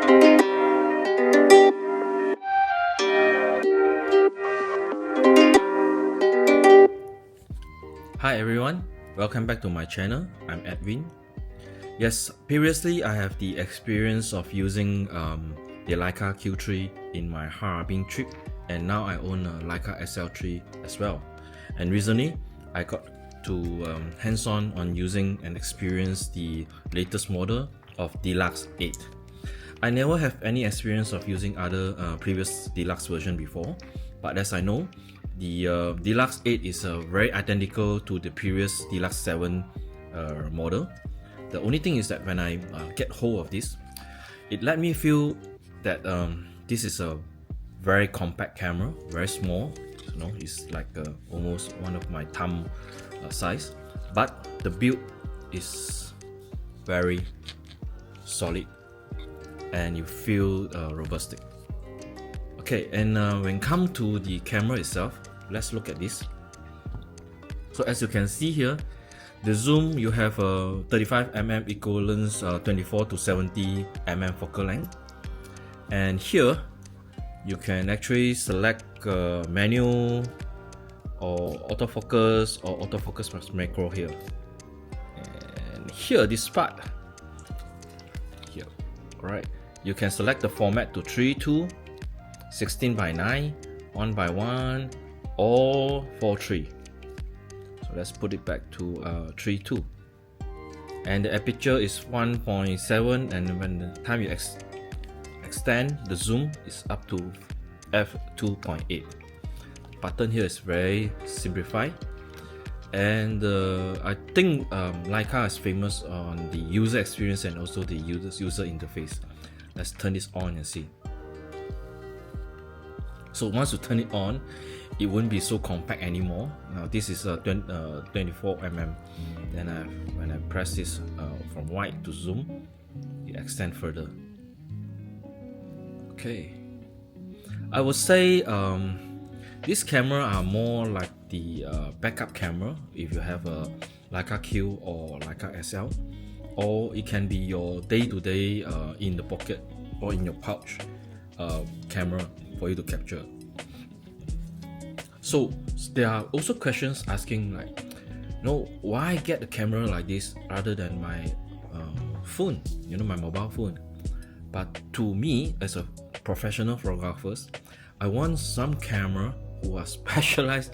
Hi everyone, welcome back to my channel. I'm Edwin. Yes, previously I have the experience of using the Leica Q3 in my Harbin trip, and now I own a Leica SL3 as well. And recently I got to hands-on on using and experience the latest model of D-Lux 8. I never have any experience of using other previous D-Lux version before, but as I know, the D-Lux 8 is very identical to the previous D-Lux 7 model. The only thing is that when I get hold of this, it let me feel that this is a very compact camera, very small. You know, it's like almost one of my thumb size, but the build is very solid and you feel robust. Okay, and when come to the camera itself, let's look at this. So as you can see here, the zoom, you have a 35mm equivalence 24 to 70mm focal length, and here you can actually select manual or autofocus or autofocus plus macro here. And here, this part here, alright, you can select the format to 3:2, 16:9, 1:1, or 4:3. So let's put it back to 3:2, and the aperture is 1.7, and when the time you extend the zoom is up to f2.8. Button here is very simplified, and I think Leica is famous on the user experience and also the user interface. Let's turn this on and see. So once you turn it on, it won't be so compact anymore. Now this is 24mm. Then when I press this from wide to zoom, it extends further. Okay, I would say these cameras are more like the backup camera if you have a Leica Q or Leica SL, or it can be your day-to-day in the pocket or in your pouch camera for you to capture. So there are also questions asking like, why get a camera like this rather than my phone, my mobile phone? But to me, as a professional photographer, I want some camera who are specialized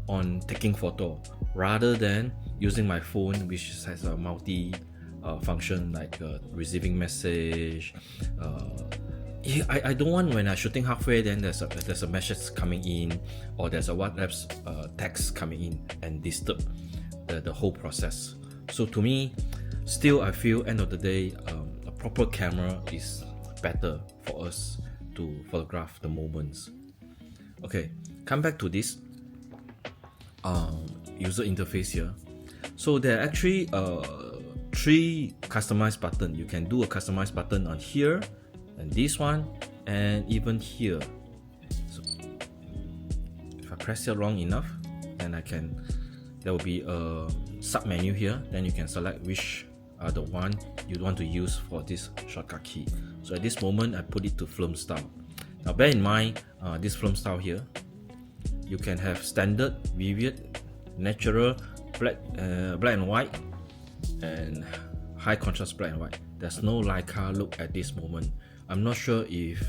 on taking photo rather than using my phone, which has a multi function like receiving message. I don't want when I'm shooting halfway, then there's a message coming in, or there's a WhatsApp text coming in and disturb the whole process. So to me, still I feel end of the day, a proper camera is better for us to photograph the moments. Okay, come back to this user interface here. So there are actually 3 customized buttons. You can do a customized button on here, and this one, and even here. So if I press it long enough, then there will be a sub menu here. Then you can select which are the one you want to use for this shortcut key. So at this moment, I put it to film style. Now bear in mind, this film style here, you can have standard, vivid, natural, black and white, and high contrast black and white. There's no Leica look at this moment. I'm not sure if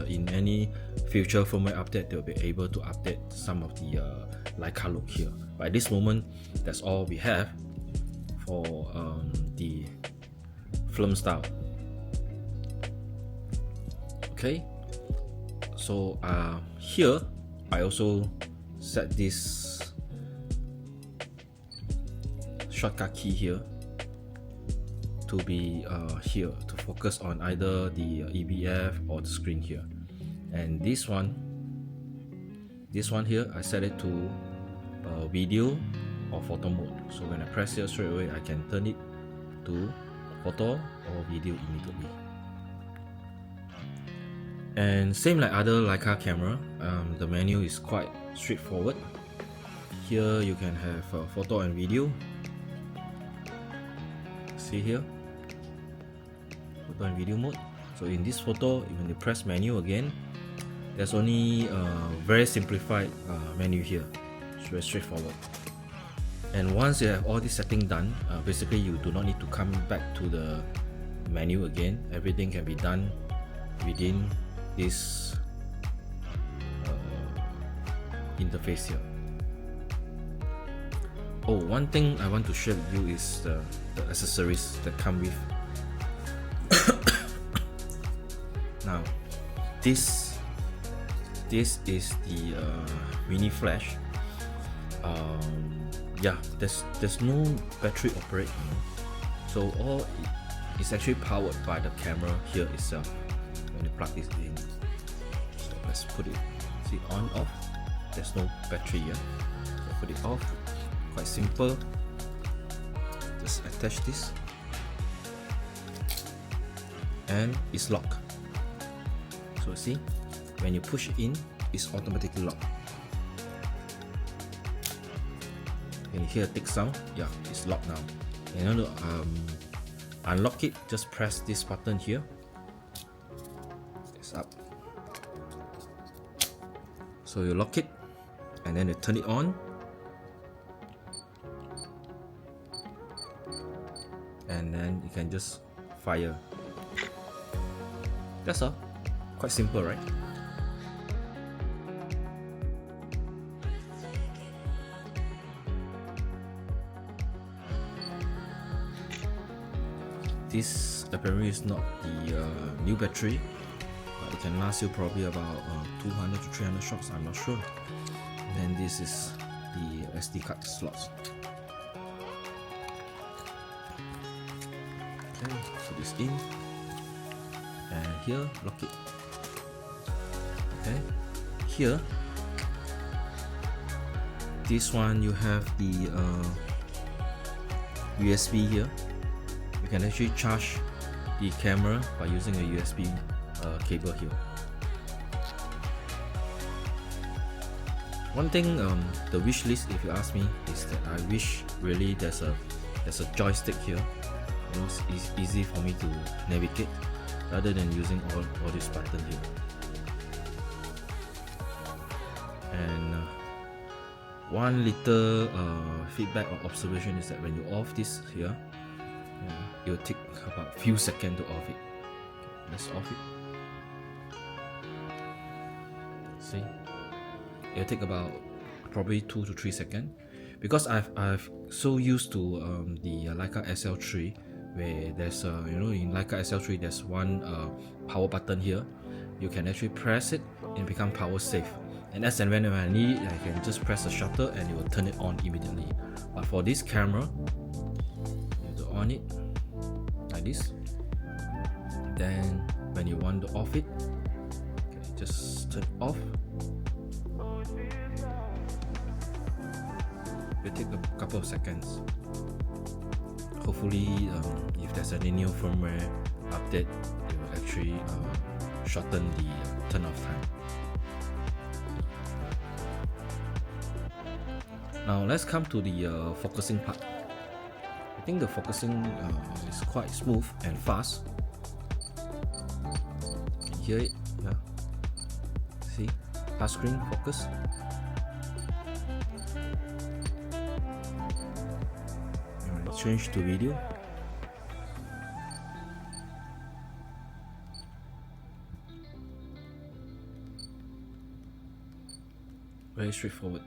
in any future firmware update they'll be able to update some of the Leica look here. But at this moment, that's all we have for the film style. Okay, so here I also set this shortcut key here to be here to focus on either the EBF or the screen here. And this one here, I set it to video or photo mode. So when I press here, straight away I can turn it to photo or video immediately. And same like other Leica camera, the menu is quite straightforward. Here you can have photo and video. See here, photo and video mode. So in this photo, when you press menu again, there's only a very simplified menu here. It's very straightforward. And once you have all this setting done, basically you do not need to come back to the menu again. Everything can be done within this interface here. Oh, one thing I want to share with you is the accessories that come with. Now, this is the mini flash. Yeah, there's no battery operating, so all it's actually powered by the camera here itself. When you plug this in, so let's put it, see, on off. There's no battery here. So put it off. Quite simple. Just attach this, and it's locked. So see, when you push it in, it's automatically locked. Can you hear a tick sound? Yeah, it's locked now. And you want to unlock it, just press this button here. It's up. So you lock it, and then you turn it on. And then you can just fire. That's all. Quite simple, right? This apparently is not the new battery, but it can last you probably about 200 to 300 shots, I'm not sure. And then this is the SD card slots. Okay, put this in, and here, lock it. Okay, here, this one you have the USB here. You can actually charge the camera by using a USB cable here. One thing, the wish list, if you ask me, is that I wish really there's a joystick here. You know, it's easy for me to navigate rather than using all this button here. And one little feedback or observation is that when you off this here, it will take about a few seconds to off it. Okay, let's off it. See, it will take about probably 2 to 3 seconds, because I've so used to the Leica SL3, where there's you know, in Leica SL3 there's one power button here. You can actually press it and become power safe, and as and when I need it, I can just press the shutter and it will turn it on immediately. But for this camera, you have to on it like this. Then when you want to off it, okay, just turn it off. It will take a couple of seconds. Hopefully, if there's any new firmware update, it will actually shorten the turn off time. Now let's come to the focusing part. I think the focusing is quite smooth and fast. You can hear it, yeah. See, touch screen focus. Alright, change to video. Very straightforward.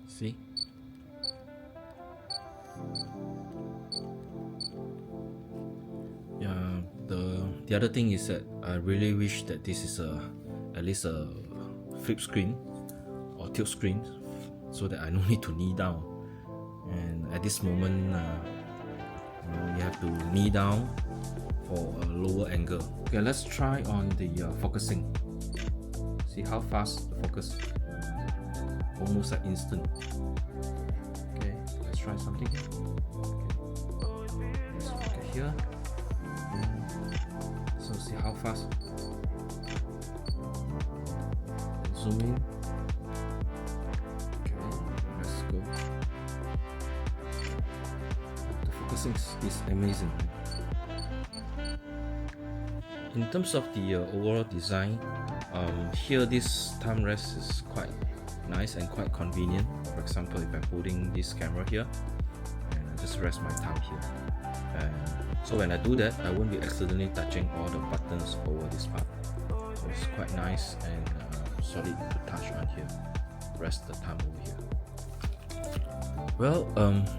See? Yeah, the other thing is that I really wish that this is at least a flip screen or tilt screen, so that I don't need to knee down. And at this moment, you know, you have to knee down for a lower angle. Okay, let's try on the focusing. See how fast the focus. Almost like instant. Okay, let's try something. Okay. Let's look at here. So see how fast. Zoom in. Okay, let's go. The focusing is amazing. In terms of the overall design, here this thumb rest is quite nice and quite convenient. For example, if I'm holding this camera here and I just rest my thumb here, and so when I do that, I won't be accidentally touching all the buttons over this part. So it's quite nice and solid to touch on here. Rest the thumb over here. Well,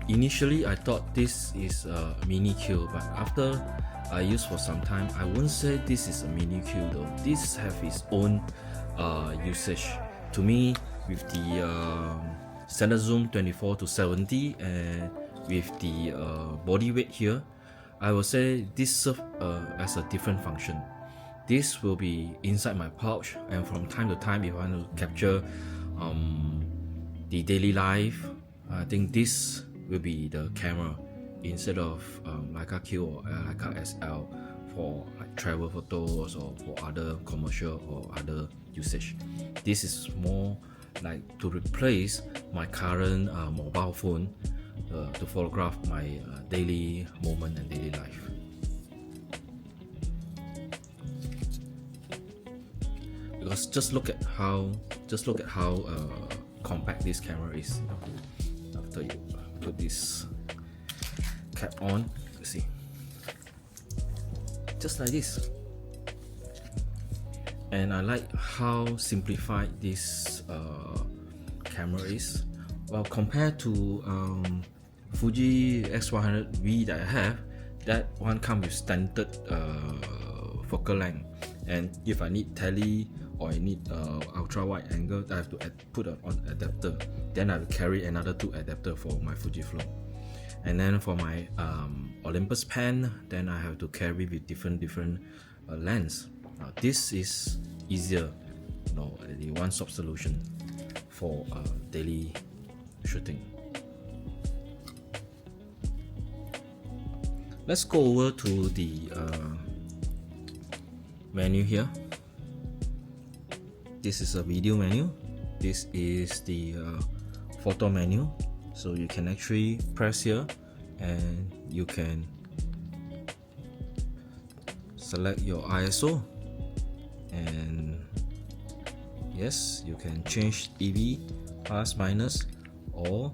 initially I thought this is a mini Q, but after I used for some time, I won't say this is a mini Q though. This have its own usage. To me, with the standard zoom 24-70 and with the body weight here, I will say this serves as a different function. This will be inside my pouch, and from time to time, if I want to capture the daily life, I think this will be the camera instead of Leica Q or Leica SL for like travel photos or for other commercial or other usage. This is more like to replace my current mobile phone to photograph my daily moment and daily life. Because just look at how compact this camera is. After you put this cap on, you see, just like this. And I like how simplified this camera is. Well, compared to Fuji X100V that I have, that one comes with standard focal length, and if I need tele or I need ultra wide angle, I have to put an adapter. Then I will carry another 2 adapter for my fujifilm. And then for my Olympus pen, then I have to carry with different lens. This is easier, the one-stop solution for daily shooting. Let's go over to the menu here. This is a video menu. This is the photo menu. So you can actually press here and you can select your ISO, and yes, you can change EV plus minus, or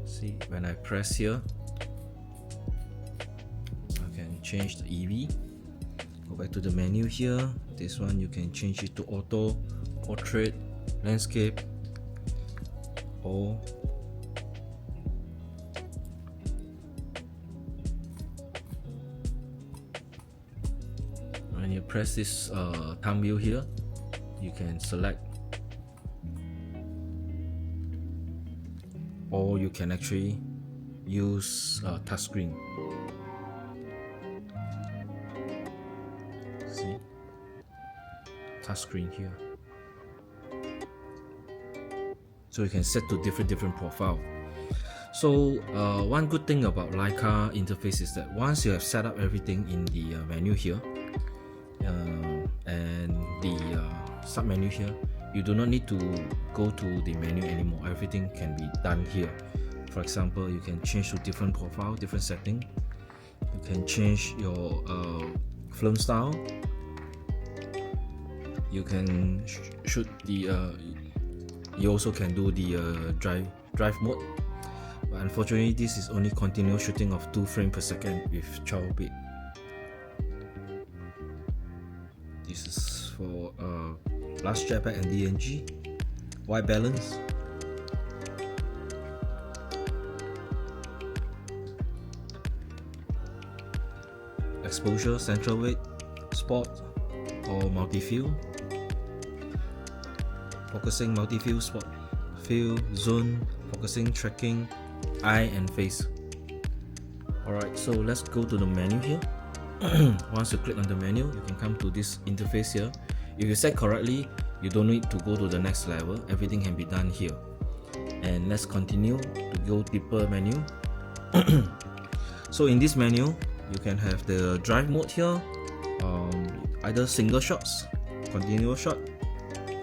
see when I press here I can change the EV. Go back to the menu here. This one you can change it to auto, portrait, landscape, or when you press this thumb wheel here, you can select, or you can actually use touchscreen. See, touchscreen here. So you can set to different profile. So one good thing about Leica interface is that once you have set up everything in the menu here and the sub menu here, you do not need to go to the menu anymore. Everything can be done here. For example, you can change to different profile, different setting. You can change your film style. You can shoot the you also can do the drive mode, but unfortunately this is only continuous shooting of 2 frames per second with 12 bit. This is for blast jetpack and DNG. White balance. Exposure, central weight, spot or multi-field. Focusing, multi-field, spot, field, zone, focusing, tracking, eye and face. Alright, so let's go to the menu here. Once you click on the menu, you can come to this interface here. If you set correctly, you don't need to go to the next level. Everything can be done here. And let's continue to go deeper menu. So in this menu, you can have the drive mode here, either single shots, continuous shot,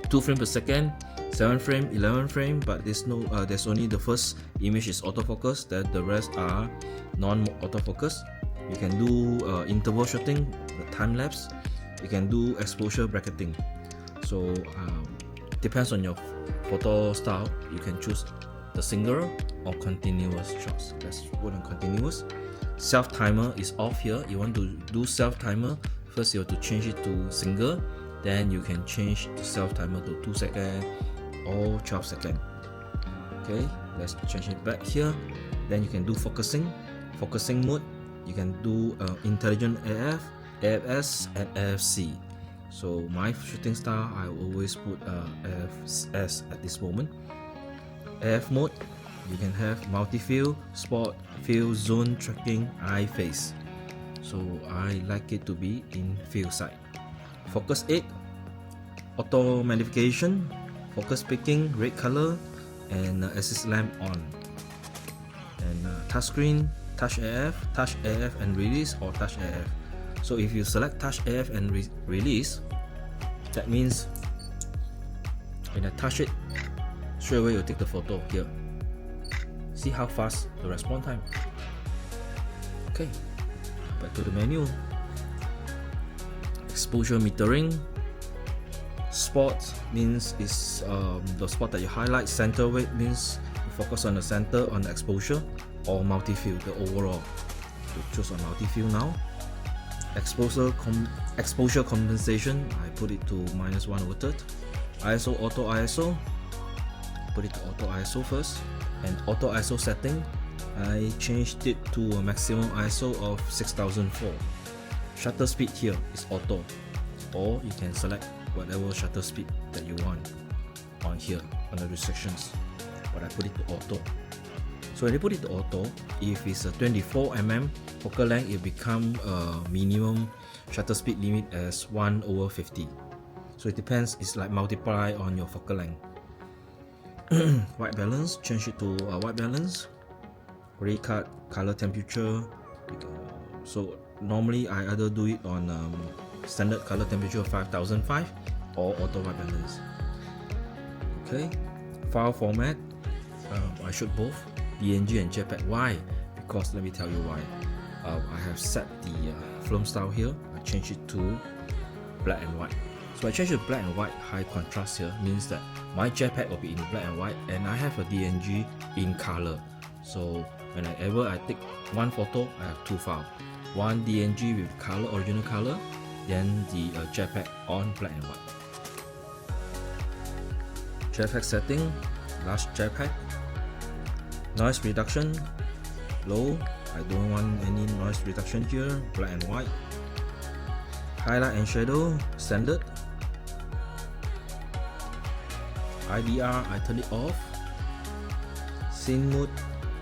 2 frames per second, 7 frame, 11 frame, but there's no there's only the first image is autofocus, then the rest are non-autofocus. You can do interval shooting, time lapse. You can do exposure bracketing. So depends on your photo style. You can choose the single or continuous shots. Let's put on continuous. Self timer is off here. You want to do self timer, first you have to change it to single, then you can change the self timer to 2 seconds or 12 seconds. Okay, let's change it back here. Then you can do focusing mode. You can do intelligent AF, AFS and AFC. So my shooting style, I always put AFS at this moment. AF mode, you can have multi-field, spot, field, zone, tracking, eye, face. So I like it to be in field side. Focus 8, auto magnification, focus picking, red color, and assist lamp on. And touchscreen, touch AF and release, or touch AF. So if you select touch AF and release, that means when I touch it, straight away you'll take the photo here. See how fast the response time. Okay, back to the menu. Exposure metering. Spot means is the spot that you highlight. Center weight means you focus on the center on the exposure, or multi-field, the overall. You choose on multi-field now. Exposure compensation, I put it to -1/3. ISO, auto ISO, put it to auto ISO first. And auto ISO setting, I changed it to a maximum ISO of 6004. Shutter speed here is auto, or you can select whatever shutter speed that you want on here on the restrictions, but I put it to auto. So when you put it to auto, if it's a 24mm focal length, it become a minimum shutter speed limit as 1/50. So it depends, it's like multiply on your focal length. White balance, change it to white balance. Gray cut, color temperature. So normally I either do it on standard color temperature 5005 or auto white balance. Okay, file format, I should both PNG and JPEG. Why? Because let me tell you why. I have set the film style here. I change it to black and white. So I change to black and white high contrast here, means that my JPEG will be in black and white, and I have a DNG in color. So whenever I take one photo, I have two files. One DNG with color, original color, then the JPEG on black and white. JPEG setting, large JPEG. Noise reduction, low. I don't want any noise reduction here, black and white. Highlight and shadow, standard. IDR, I turn it off. Scene mode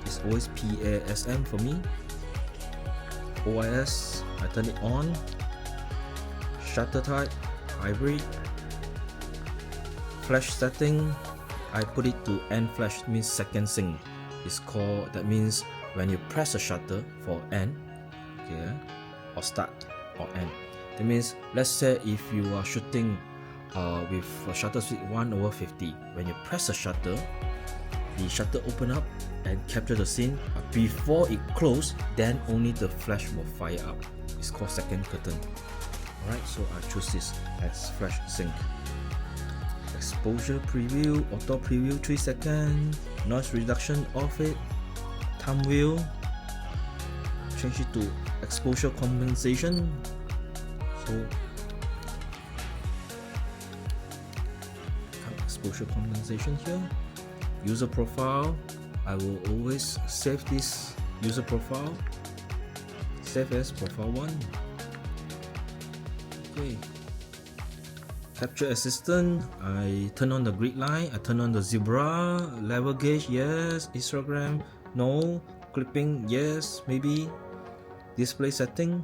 is always PASM for me. OIS, I turn it on. Shutter type, hybrid. Flash setting, I put it to N flash, means second sync. It's called, that means when you press a shutter for N, okay, or start or N. That means, let's say if you are shooting with a shutter speed 1/50, when you press a shutter, the shutter open up and capture the scene. Before it close, then only the flash will fire up. It's called second curtain. Alright, so I choose this as flash sync. Exposure preview, auto preview 3 seconds. Noise reduction off it. Thumb wheel, change it to exposure compensation. So exposure compensation here. User profile, I will always save this user profile. Save as profile 1. Okay. Capture assistant, I turn on the grid line, I turn on the zebra, level gauge, yes, histogram, no, clipping, yes, maybe. Display setting,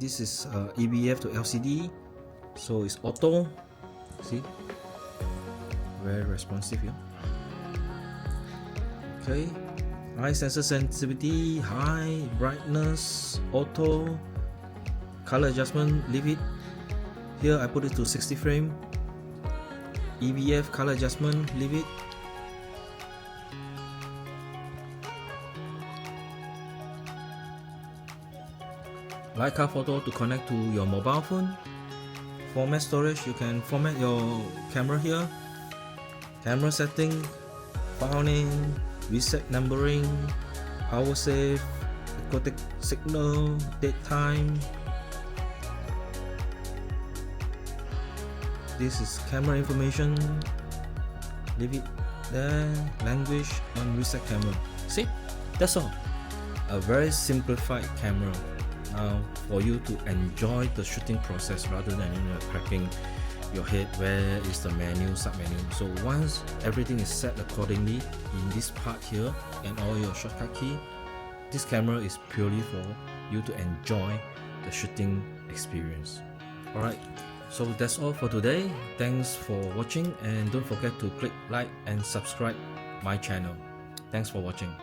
this is EBF to LCD, so it's auto, see, very responsive here. Okay, eye sensor sensitivity, high, brightness, auto, color adjustment, leave it. Here I put it to 60 frame. EVF color adjustment, leave it. Leica photo to connect to your mobile phone. Format storage, you can format your camera here. Camera setting, file name, reset numbering, power save, acoustic signal, date time. This is camera information. Leave it there. Language on reset camera. See, that's all. A very simplified camera. Now for you to enjoy the shooting process rather than cracking your head where is the menu, sub menu. So once everything is set accordingly in this part here and all your shortcut key, this camera is purely for you to enjoy the shooting experience. Alright, so that's all for today. Thanks for watching and don't forget to click like and subscribe my channel. Thanks for watching.